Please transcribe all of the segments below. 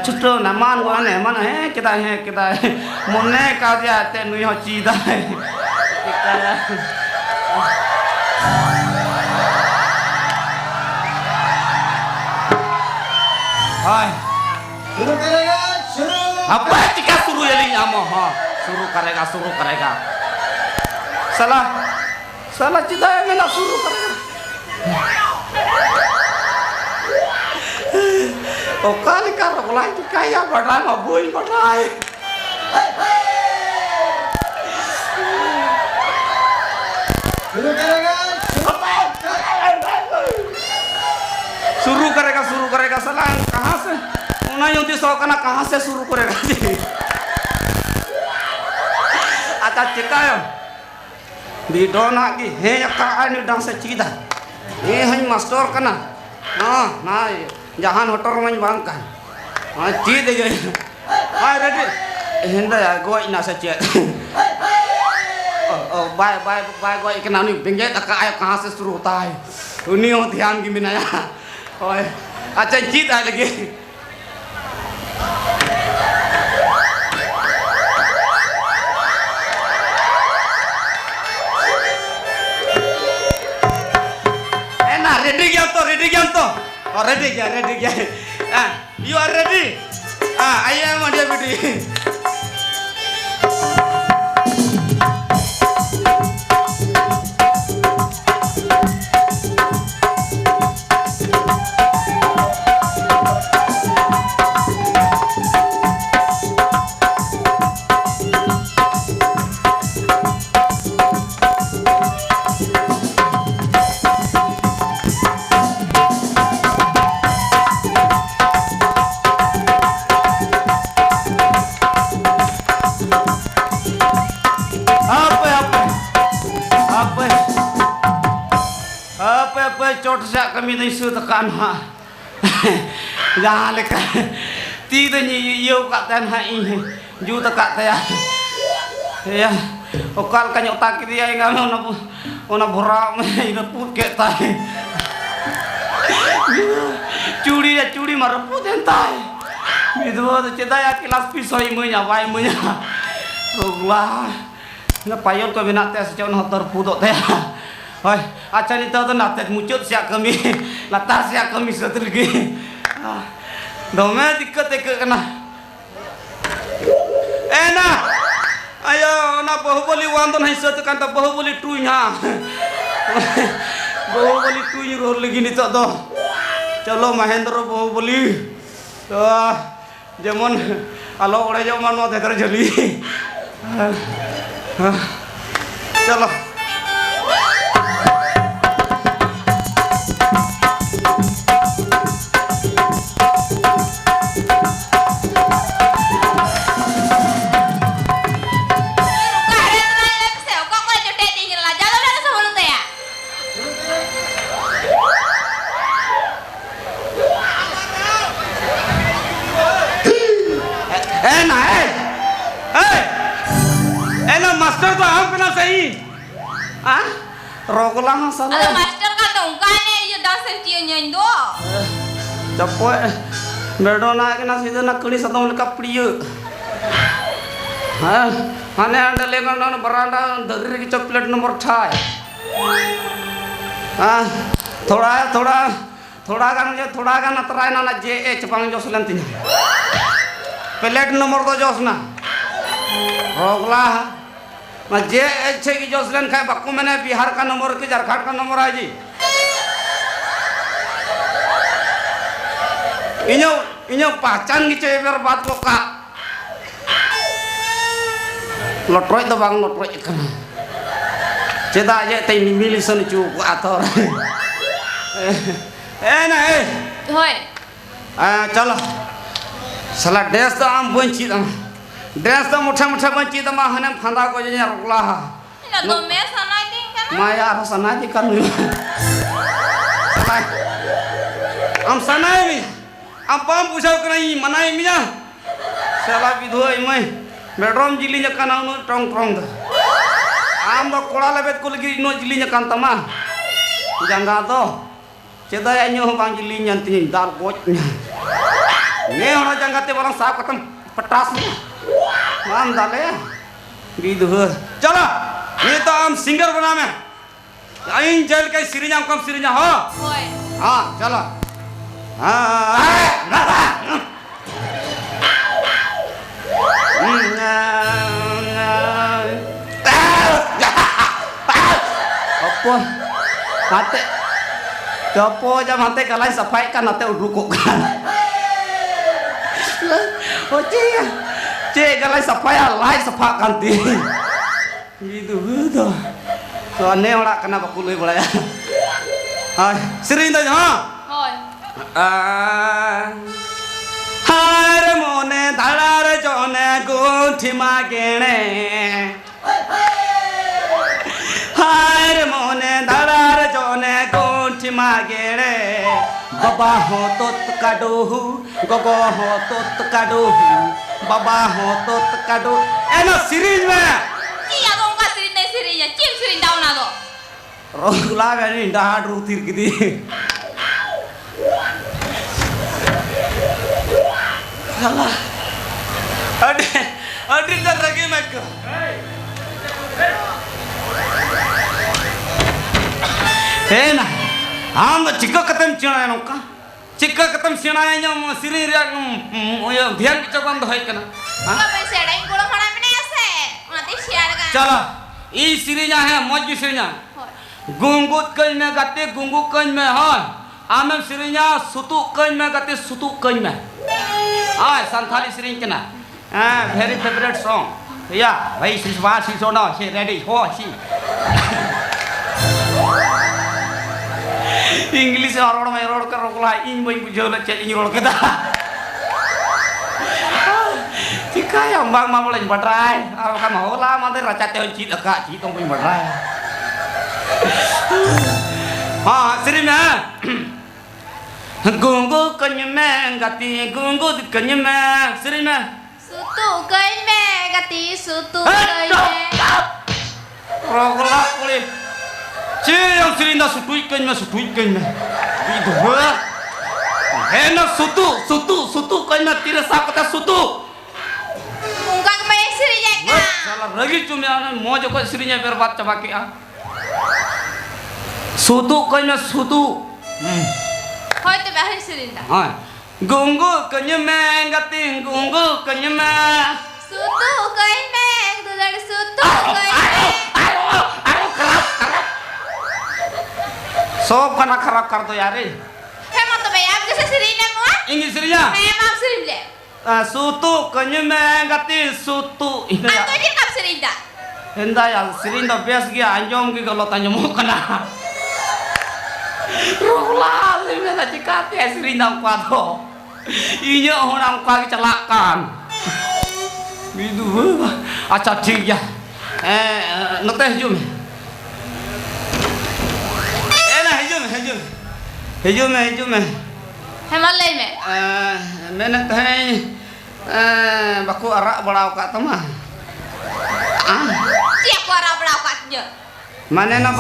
Cutro naman ko ane mana kita mone ka dia te nui ho chi dai kita hai शुरू करेगा शुरू apa tika suruh yali amo ha suruh karega salah cita mena suruh karega o kali karo lai kaya badai ma bui badai शुरू करेगा शुरू करेगा साला कहाँ से उन्हें युद्ध सौ करना कहाँ से शुरू करेगा अच्छा चिकायो di dona ki he ka ani dang se cida he hai master kana na jahan hotor man bang kan cida je hai ready henda ya go ina se ced bye go ikna ni bengge ka ay kahan se shuru hota hai uni ho dhyan ki minaya oi acha cida lagi ready gya you are ready I am ready chot sak kami ni su tekan ha jangan leka ti tu ni yo kat tan ha i ju tekat ya ya okal kan otak dia ngam ona borak ina put ke tai curi maraput entai itu tu cita ya kelas pisoi munya wai munya roglah na payon ko binat tes chon hotor pudok teh oi acha ni to natet mucut sia kami latar sia kami setergi dome dikkat ke kena ena ayo na bahubali wandon hai set kan ta bahubali tunya bahubali tuny ror lagi ni to do chalo mahendra bahubali to jemon alo ore jo mano te kar jali chalo master tu apa kena sih? Rokolah salah. Ada master kan dong kan ya dasar dia nyanyi do. Capek. Berdona kena sih nak kali satu lekap pria. Mana anda lengan nana beranda dari kecap plate nomor thai. Thoda kan terai nana JE cepang jos lantinya. Plate nomor to jos na. Rokolah. ना जे अच्छे की जोसलन खाए बक्कू मैंने बिहार का number की झारखंड का number है जी इन्हों पहचान की चाहिए मेरे बात को कहा लटरोय तो बांग लटरोय करना चेदा ये तई मिलिसन चू आतर ना होय चलो साला ड्रेस तो आम बंची ड्रेस तो मुठा बंची तो माँ हने फंदा को जे रुकला हा ना तो मैं सना दिन का माँ यार सना जी कर नु हम सनाए मी हम पम पूछो करई मनाई मिया साला विधोई मैं बेडरूम जिली nya kana unu tong द am do kola lebet ko lagi no jili nya kan tama jangga to ceda ya nyo bang jili nya tin dar boj Ini orang jangan kata orang sahab kata petas ni. Mana le? Gitu. Calo, ini tu am singer bana me. Ain jail kai sirinya kam sirinya ho. Hoi. Calo. Apa? Mate. Apa jam mate kalai safai kan nate udukuk kan. Oh cik kalai safai alai sapak kanti. Gitu betul. Soalnya orang kena bakului boleh. Hai, sering tanya ha. Hoi. Hai mone dalar jone gunti magene. Hai mone dalar jone gunti magene. Baba ho tot kaduhu, gogo ho tot kaduhu, baba ho tot kaduhu. Eno sirin me. Iya dong ka sirin deh sirinnya. Cim sirin daun ado. Rogla bani dah rutir gidi. Salah. Adi dah lagi mereka. Nah, हम तो चिक्का खत्म चिना है नौका चिक्का खत्म चिना है जो सिरी रियाक ये ध्यान किचक बंद है क्या ना Kau bisa ada yang kurang mana mana se. Nanti share kan. चलो ये सिरी जा है मौज सिरी जा Hoi. गुंगुत कल में गाते गुंगु कल में हाँ आमें सिरी जा सुतु कल में गाते सुतु कल में हाँ संथाली सिरी क्या very favorite song या भाई सिस्वा सिसोना she ready हो she English orang main orang kan orang lain ini boleh bujuk nak cek ini orang kita. Jika yang bang mau boleh berderai, orang kan mau lah mana raja teh cik agak cik tong boleh berderai. Serinya. Gunggu kenyemeng gati gunggu kenyemeng serinya. Sutu kaime gati sutu kaime. Roglak boleh. Yang serindah sutuikan itu ber. Enak sutu kan tidak sah kata sutu. Muka kemana sirinya kan? Salah lagi cuma mau juga sirinya berbat coba kia. Sutu kan sutu. Hoi tu bahasa sirinda. Gunggu kenyemeng gating gunggu kenyemeng. Sutu kaime, tu dari sutu kaime. Sob kana karap karto yari. Hemang tu bayar ke sirina mua? Inggris sirinya. Hemang sirinda. Sutu kenyemeng gating sutu. Aku je kap sirinda. Hendak yang sirinda bias gaya anjom gaya kalau tanya mau kena. Rola, lima nak cikat ya sirinda kuado. Inya orang kuat kecelakaan. Bidu, acap dia. Noteh jum. Hejum. Hemang lain me. Mana teh baku arak belau kat temah. Siap warna berapa je? Mana na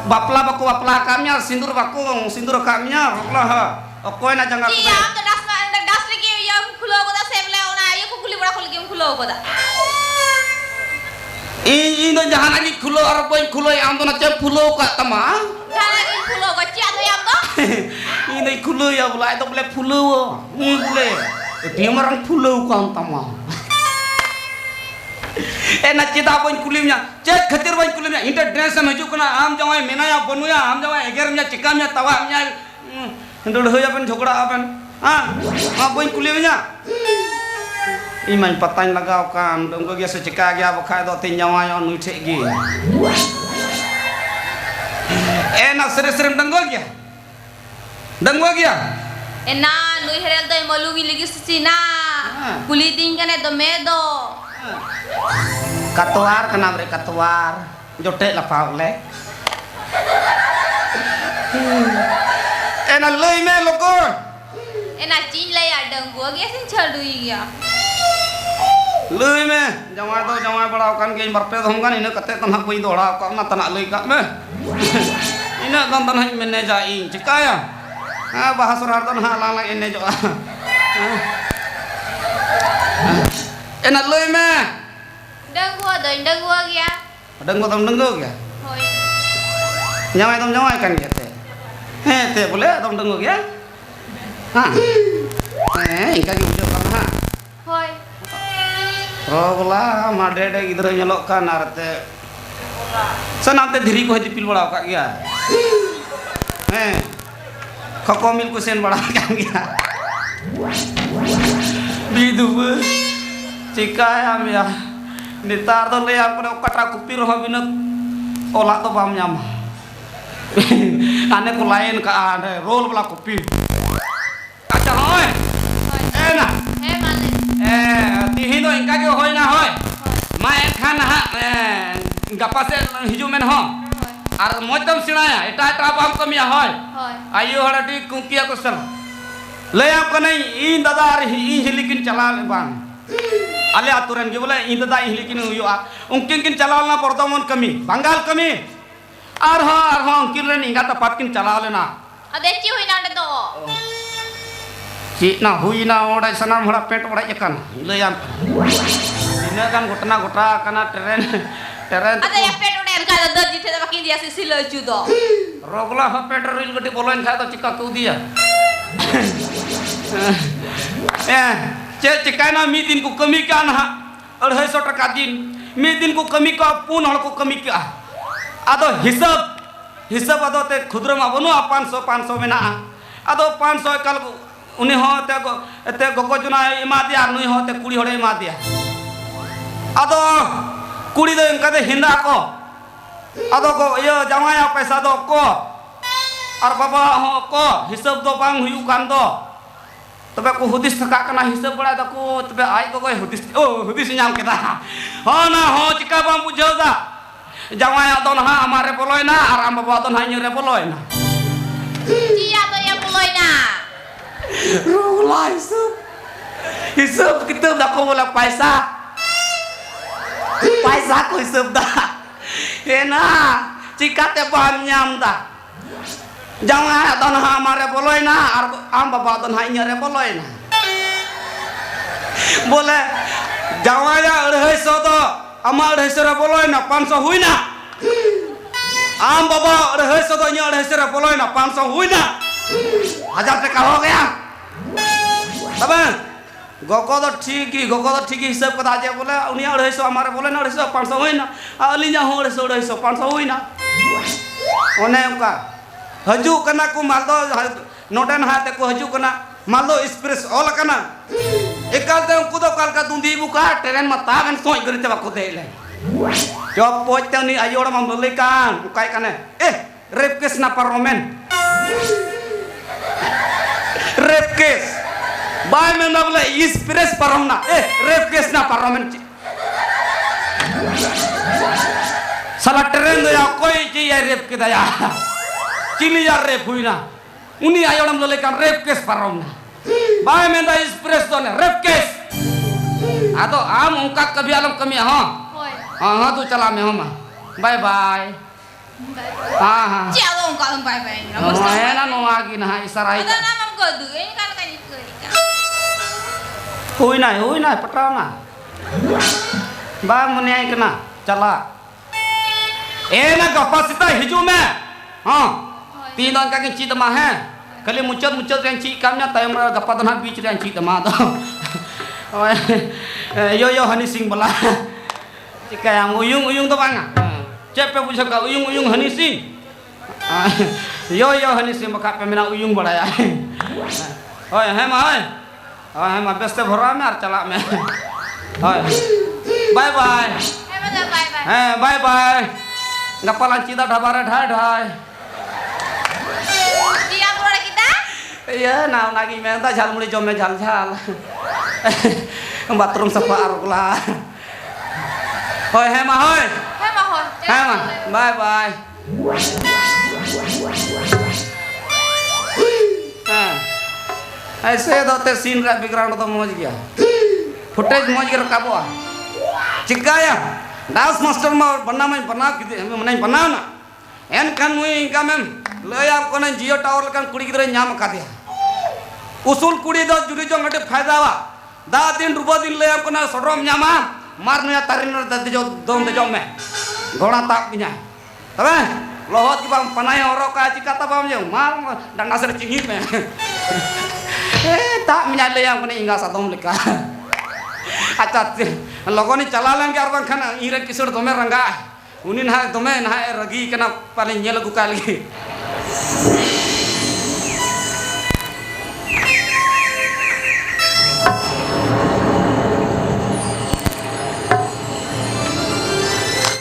bapla baku bapla kamnya sindur kamnya Allah. Okoi na jangan. Iya, am tu das lagi yang kulo ko da sem leo na, yo kuli bra kuli yang kulo ko da. Ini jangan lagi kulo arboin kulo yang tu na cep kulo kat temah. Jangan lagi kulo ko cia tu yang tu. Ini kulo ya pula itu boleh pulau, boleh. Dia orang pulau kan tamah. Nak cita poin kulimnya, cek khatir poin kulimnya. Inter dress sama juga na, am jawai menaya bonuya, am jawai egernya cikamnya tawamnya. Dulu ya pen jogora apen. Poin kulimnya. Iman patang lagau kan, dong gua biasa cekak dia pakai do tinjawai on nucek gi. Nak sering-sering dengok ya. Dengwa gya? Enak, nui herel tu malu gili lagi sina. Kulit tinggal itu medo. Katuar kena beri katuar, jotek lah paulek. Enak lei me lokon. Enak cing lay ada gua gya sin chalui gya. Lei me, jangan berau kan gay marpe thom kan ini kate tanah kui dola kau na tanah lei kat me. Ini kan tanah meneja ing cikaya. Bahasa Rartan halang ini juga. Enak loy me. Deng gua gya. Denggo ya. Hoi. Nyawai kan ya teh. Teh boleh tom denggo ya. Ha. Ingka gi ujo kan ha. Hoi. Rogola madede gidra nyelok kan arte. Sanam teh diri ko jipil bala ka ya. Kokomil ku sen bala kan ya. Bidu cikayam ya. Nitar to le aku kata kupir ho binut olak to bam nyam. Ane ku lain ka ane roll bala kupi. Kaca hoy. Enak. Mane. Tihino ingka ge hoy na hoy. Mae khan ha gapa se hiju men ho. Ar moitam sinaya eta bam kamiya hoy. Ayu harati kunkiya ko sal. Le आप कने इन दादा और इन हिलिकिन चला ले बांग आले आतुरन के बोले इन दादा हिलिकिन हुआ उनकिन किन चलावना परदमन कमी बंगाल कमी आर हो उनकिन रे निगा त पाटकिन चला लेना अदे ची हुई ना दो ची ना हुई ना ओडा सनाम हड़ा पेट ओडा एकन ले याम इना kan घटना घटा कना ट्रेन अदे या पेट ओडा का दद जिथे त बाकी दिया से सिलो चु दो रोगला ह पेट रेल गटी बोलन खा तो चिका कू दिया चिकाना मी दिन को कमी क्या ना 250 टका दिन मी दिन को कमी का पून हड़ को कमी क्या आदो हिसाब आदो ते खुदरा मा बनो 500 में ना आदो 500 कल उन्हें हो ते गको जना इमा दिया नुई हो ते कुड़ी हड़े इमा दिया आदो कुड़ी दो इनका दे हिंदा को आदो को ये जमाया पैसा दो को और बाबा हो को हिसाब दो बांग हुई कान दो तबे को हुदिस थका कना हिसाब बड़ा दको तबे आई को हुदिस नाम केदा हो ना हो चिका बाम बुझो दा जवाया दो ना हमारे बोलोय ना और आम बाबा दो ना रे बोलोय ना चिया तो या बोलोय ना रोला हिसाब किताब दको बोला पैसा को हिसाब दा ये ना चिका ते बाम नाम दा jangan don ha mare boloi na ar am baba don ha nyare boloi na bole jangan ya 250 do amar 250 re boloi na 500 hui na am baba 250 do nya 250 re boloi na 500 hui na 1000 टका हो गया तब गको तो ठीक ही हिसाब कदा जे बोले उनी 250 हमारे बोले ना 250 500 हुई ना अलिnya हो 250 500 हुई ना ओने का हजू कना को मालदो नोटन हाते को हजू कना मालदो एक्सप्रेस ऑल कना एकाल ते उनको तो काल का दुंदी बुका ट्रेन में तागन सोई करते बाको देले जब पोचते नि आयोड़ मम लेकान उकाय कने रेप केस ना पार्लियामेंट रेप केस बाय में ना बोले एक्सप्रेस पारोना रेप केस ना पार्लियामेंट साला ट्रेन दो या कोई चीज रेप के दया चिली यार रेप हुई ना उन्हीं आयोड़म लोले kan रेप केस पारोम ना बाय में दा एक्सप्रेस तो ने रेप केस आतो आम उनका कभी आलम कमी हाँ तू चला में हम बाय बाय हाँ चिया तो उनका तुम बाय बाय है ना नो आगी ना इशारा ही ada nama को दु ini kan kan हुई ना पटाओ ना बाय मुने आई कना चला ना गपासिता हिजू में हाँ 3 don ka kin cita mah he kali muncul ren ci kamnya tayam gapa don beach ren ci ma do yo hani sing bala cika yang uyung to bang cepe buja ka uyung hani sing yo hani sing maka pe mina uyung bala ya hoy he ma beste भरा में और चला में होय bye bye bye bye गप्पा लांची दा ढाबा रे ढाई iya nah lagi minta jal mulai jom jal bathroom sapa arula hoi hema bye bye ऐसे दोते सीन रा बैकग्राउंड तो मौज गया फुटेज मौज के रखाबो चिका या डांस मास्टर में बना किदे मने बनाओ ना एन कान मुई इनका में लय आप कोने जियो टावर लकन कुड़ी गिदरे नाम का दिया उसूल कुड़ी दो जुड़ी जो घटे फायदा वा दा दिन रुबा दिन ले आपको ना सड़ोम न्यामा मार नुया तारिन दे जो दम दे जो में घोड़ा ताप पिnya तबे लोहत की बाम पनाय औरो का चिका ता बाम जो मार डंडा से चिंगी में ताप मिnya ले आपको ने इंगा सादम लेका अच्छा लोगोनी चला लेंगे और बंखन इरे किशोर दमे रंगा उनी ना दमे ना रगी कना पाले नेल गुका लगी